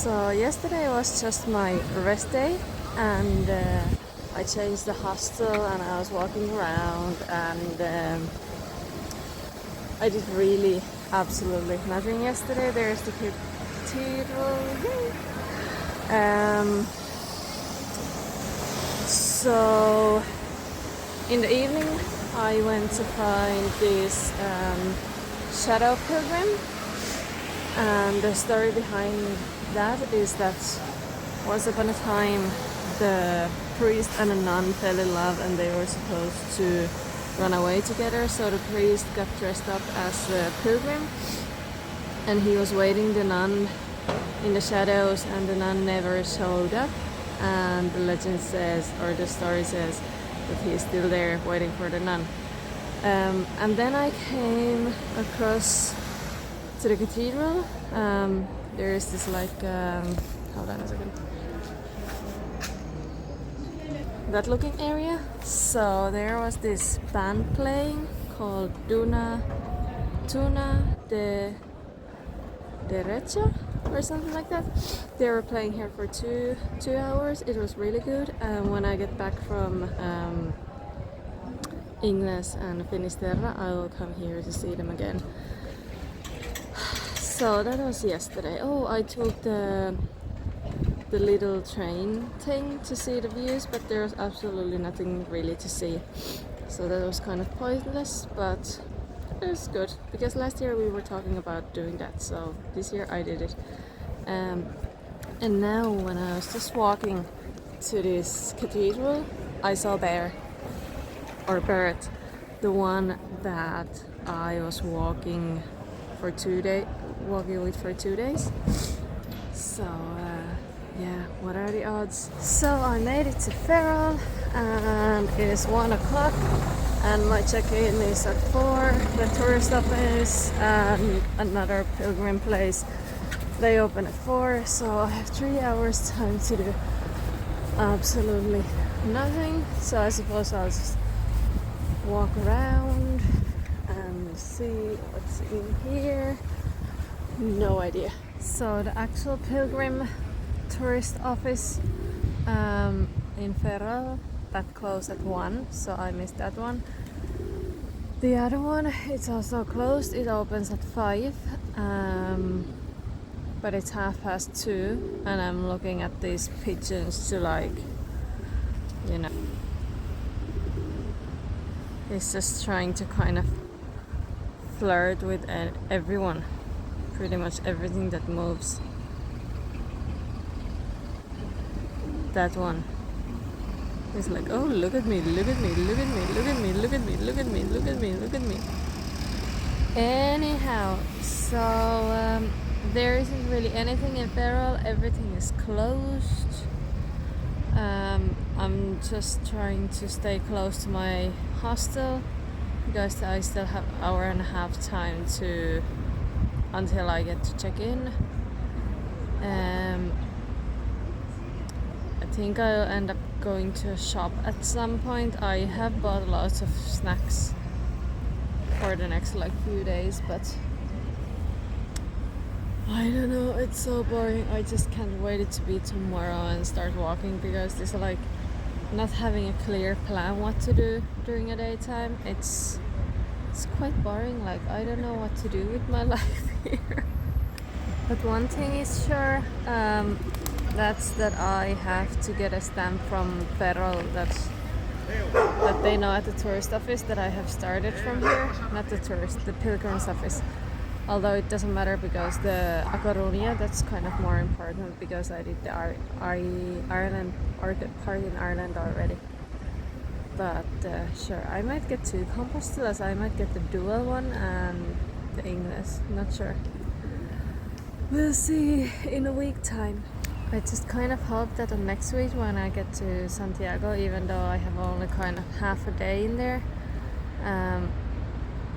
So yesterday was just my rest day, and I changed the hostel and I was walking around, and I did really absolutely nothing yesterday. There's the cathedral. So in the evening I went to find this shadow pilgrim, and the story behind that is that once upon a time the priest and a nun fell in love and they were supposed to run away together. So the priest got dressed up as a pilgrim and he was waiting the nun in the shadows, and the nun never showed up, and the legend says, or the story says, that he's still there waiting for the nun. And then I came across to the cathedral. There is this hold on a second, that looking area. So there was this band playing called Tuna de Derecha or something like that. They were playing here for two hours. It was really good. When I get back from Ingles and Finisterra, I will come here to see them again. So that was yesterday. Oh, I took the little train thing to see the views, but there was absolutely nothing really to see. So that was kind of pointless, but it was good because last year we were talking about doing that, so this year I did it. And now when I was just walking to this cathedral, I saw bear or bird, the one that I was walking with for 2 days. So yeah, what are the odds? So I made it to Ferrol, and it is 1 o'clock, and my check-in is at 4. The tourist office and another pilgrim place, they open at 4, so I have 3 hours time to do absolutely nothing. So I suppose I'll just walk around and see what's in here. No idea. So the actual pilgrim tourist office in Ferrol, that closed at 1, so I missed that one. The other one, it's also closed. It opens at 5, but it's 2:30, and I'm looking at these pigeons to it's just trying to kind of flirt with everyone, pretty much everything that moves. That one is like, oh, look at me, look at me, look at me, look at me, look at me, look at me, look at me, look at me. Anyhow, so there isn't really anything in Ferrol. Everything is closed. I'm just trying to stay close to my hostel because I still have an hour and a half time until I get to check in. I think I'll end up going to a shop at some point. I have bought lots of snacks for the next few days, but I don't know, it's so boring. I just can't wait it to be tomorrow and start walking, because this not having a clear plan what to do during a daytime, it's quite boring. I don't know what to do with my life here. But one thing is sure, that's that I have to get a stamp from Ferrol that they know at the tourist office that I have started from here. Not the pilgrim's office. Although it doesn't matter, because the A Coruña, that's kind of more important, because I did the Ireland part in Ireland already. But sure, I might get 2 compostillas. I might get the dual one and the English. Not sure. We'll see in a week time. I just kind of hope that on next week when I get to Santiago, even though I have only kind of half a day in there,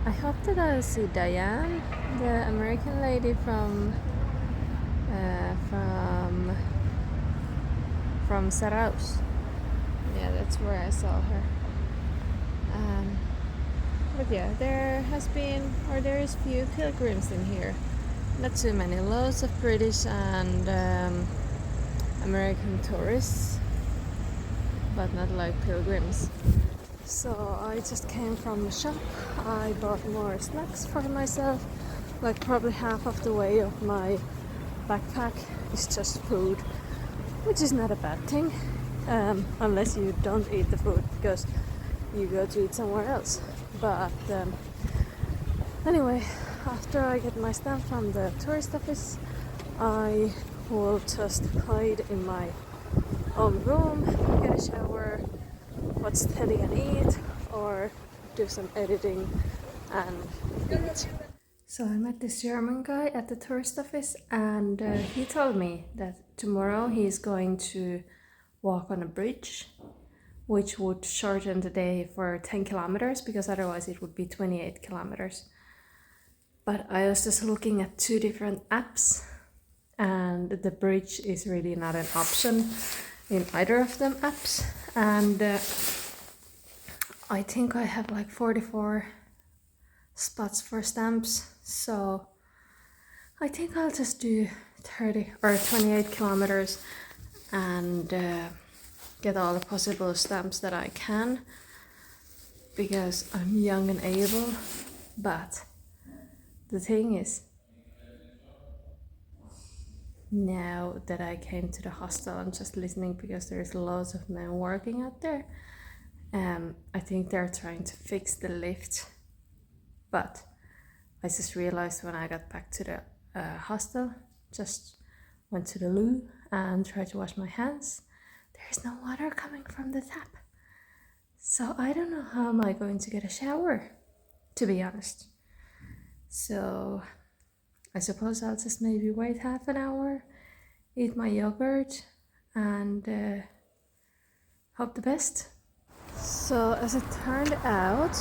I hope that I'll see Diane, the American lady from Saraus. Yeah, that's where I saw her. But yeah, there is few pilgrims in here. Not too many, loads of British and American tourists, but not like pilgrims. So I just came from the shop. I bought more snacks for myself. Like probably half of the way of my backpack is just food, which is not a bad thing, unless you don't eat the food because you go to eat somewhere else. But anyway, after I get my stamp from the tourist office, I will just hide in my own room, get a shower, watch telly and eat, or do some editing and eat. So I met this German guy at the tourist office, and he told me that tomorrow he's going to walk on a bridge, which would shorten the day for 10 kilometers because otherwise it would be 28 kilometers. But I was just looking at two different apps, and the bridge is really not an option in either of them apps. And I think I have like 44 spots for stamps, so I think I'll just do 30 or 28 kilometers and get all the possible stamps that I can, because I'm young and able. But the thing is, now that I came to the hostel, I'm just listening because there's lots of men working out there. I think they're trying to fix the lift, but I just realized when I got back to the hostel, just went to the loo and tried to wash my hands. There's no water coming from the tap. So I don't know how am I going to get a shower, to be honest. So I suppose I'll just maybe wait half an hour, eat my yogurt, and hope the best. So as it turned out,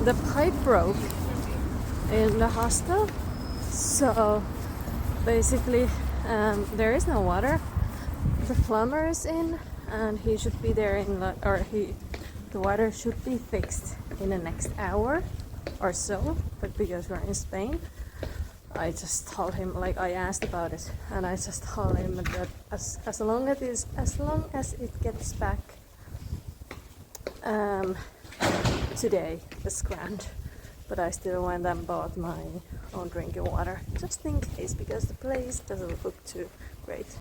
the pipe broke in the hostel. So basically there is no water. The plumber is in and he should be there the water should be fixed in the next hour or so, but because we're in Spain, I just told him, like I asked about it, and I just told him that as long as it gets back today, it's grand. But I still went and bought my own drinking water, just in case, because the place doesn't look too great.